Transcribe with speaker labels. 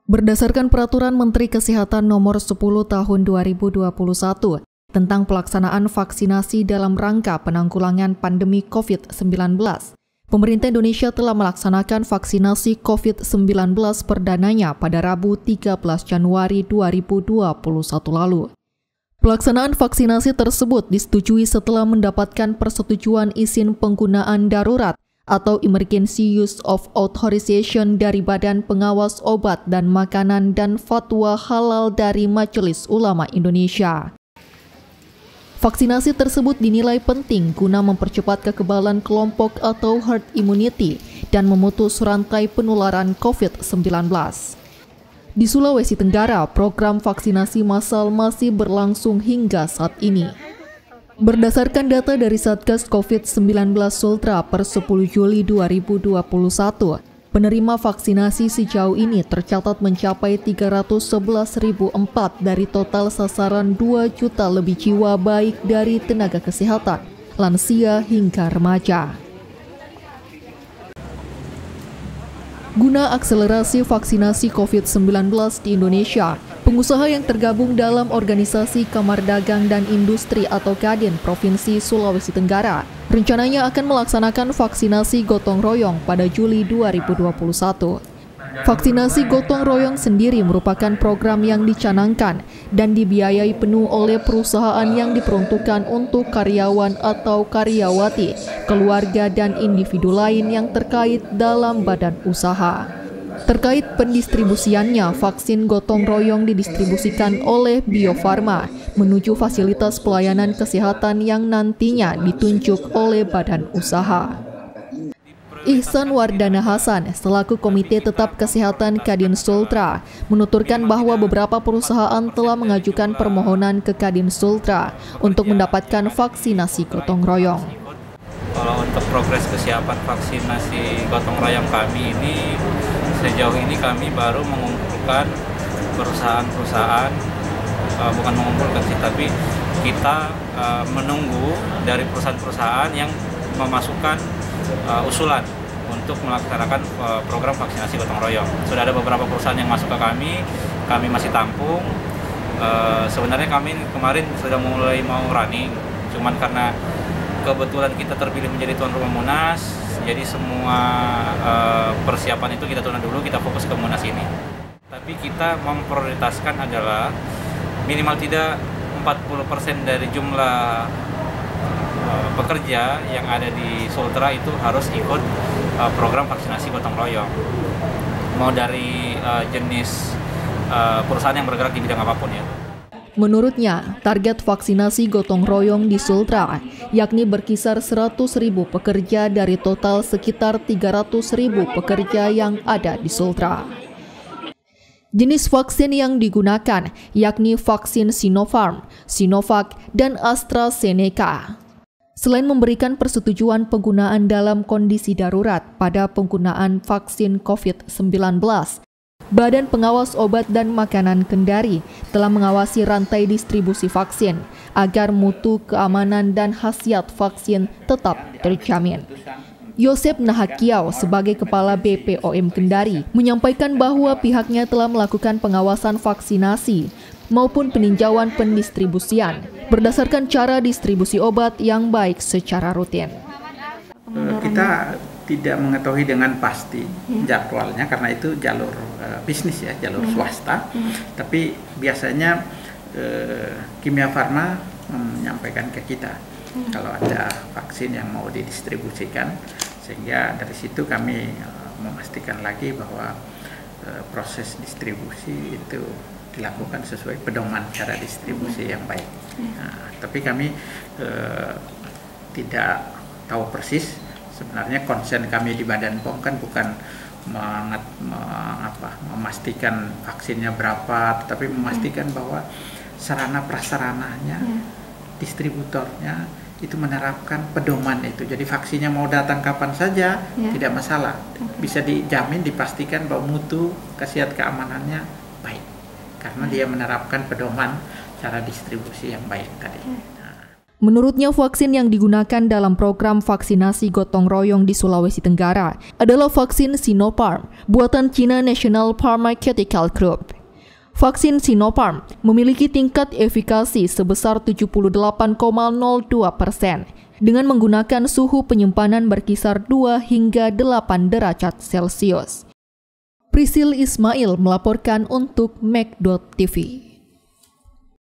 Speaker 1: Berdasarkan Peraturan Menteri Kesehatan Nomor 10 Tahun 2021 tentang pelaksanaan vaksinasi dalam rangka penanggulangan pandemi COVID-19, pemerintah Indonesia telah melaksanakan vaksinasi COVID-19 perdananya pada Rabu 13 Januari 2021 lalu. Pelaksanaan vaksinasi tersebut disetujui setelah mendapatkan persetujuan izin penggunaan darurat atau Emergency Use of Authorization dari Badan Pengawas Obat dan Makanan dan Fatwa Halal dari Majelis Ulama Indonesia. Vaksinasi tersebut dinilai penting guna mempercepat kekebalan kelompok atau herd immunity dan memutus rantai penularan COVID-19. Di Sulawesi Tenggara, program vaksinasi massal masih berlangsung hingga saat ini. Berdasarkan data dari Satgas COVID-19 Sultra per 10 Juli 2021, penerima vaksinasi sejauh ini tercatat mencapai 311.004 dari total sasaran 2 juta lebih jiwa baik dari tenaga kesehatan, lansia hingga remaja. Guna akselerasi vaksinasi COVID-19 di Indonesia, pengusaha yang tergabung dalam Organisasi Kamar Dagang dan Industri atau Kadin Provinsi Sulawesi Tenggara rencananya akan melaksanakan vaksinasi gotong royong pada Juli 2021. Vaksinasi gotong royong sendiri merupakan program yang dicanangkan dan dibiayai penuh oleh perusahaan yang diperuntukkan untuk karyawan atau karyawati, keluarga dan individu lain yang terkait dalam badan usaha. Terkait pendistribusiannya, vaksin gotong royong didistribusikan oleh Bio Farma menuju fasilitas pelayanan kesehatan yang nantinya ditunjuk oleh badan usaha. Ihsan Wardana Hasan, selaku Komite Tetap Kesehatan Kadin Sultra, menuturkan bahwa beberapa perusahaan telah mengajukan permohonan ke Kadin Sultra untuk mendapatkan vaksinasi gotong royong.
Speaker 2: Kalau untuk progres kesiapan vaksinasi gotong royong kami ini, sejauh ini kami baru mengumpulkan perusahaan-perusahaan, bukan mengumpulkan sih, tapi kita menunggu dari perusahaan-perusahaan yang memasukkan usulan untuk melaksanakan program vaksinasi gotong royong. Sudah ada beberapa perusahaan yang masuk ke kami masih tampung. Sebenarnya kami kemarin sudah mulai mau running, cuman karena kebetulan kita terpilih menjadi tuan rumah Munas, jadi semua persiapan itu kita tunda dulu, kita fokus ke Munas ini. Tapi kita memprioritaskan adalah minimal tidak 40% dari jumlah pekerja yang ada di Sultra itu harus ikut program vaksinasi gotong royong. Mau dari jenis perusahaan yang bergerak di bidang apapun ya.
Speaker 1: Menurutnya, target vaksinasi gotong royong di Sultra yakni berkisar 100.000 pekerja dari total sekitar 300.000 pekerja yang ada di Sultra. Jenis vaksin yang digunakan yakni vaksin Sinopharm, Sinovac, dan AstraZeneca. Selain memberikan persetujuan penggunaan dalam kondisi darurat pada penggunaan vaksin COVID-19, Badan Pengawas Obat dan Makanan Kendari telah mengawasi rantai distribusi vaksin agar mutu, keamanan, dan khasiat vaksin tetap terjamin. Yosep Nahakiau sebagai Kepala BPOM Kendari menyampaikan bahwa pihaknya telah melakukan pengawasan vaksinasi maupun peninjauan pendistribusian berdasarkan cara distribusi obat yang baik secara rutin.
Speaker 3: Kita tidak mengetahui dengan pasti jadwalnya karena itu jalur bisnis ya, jalur swasta. Tapi biasanya Kimia Farma menyampaikan ke kita kalau ada vaksin yang mau didistribusikan, sehingga dari situ kami memastikan lagi bahwa proses distribusi itu dilakukan sesuai pedoman cara distribusi yang baik. Nah, tapi kami tidak tahu persis. Sebenarnya konsen kami di Badan POM kan bukan memastikan vaksinnya berapa, tetapi memastikan bahwa sarana prasarananya, distributornya itu menerapkan pedoman itu. Jadi vaksinnya mau datang kapan saja tidak masalah, bisa dijamin, dipastikan bahwa mutu, khasiat, keamanannya baik karena dia menerapkan pedoman cara distribusi yang baik tadi.
Speaker 1: Menurutnya, vaksin yang digunakan dalam program vaksinasi gotong royong di Sulawesi Tenggara adalah vaksin Sinopharm, buatan China National Pharmaceutical Group. Vaksin Sinopharm memiliki tingkat efikasi sebesar 78,02% dengan menggunakan suhu penyimpanan berkisar 2 hingga 8 derajat Celcius. Prisil Ismail melaporkan untuk Mek.TV.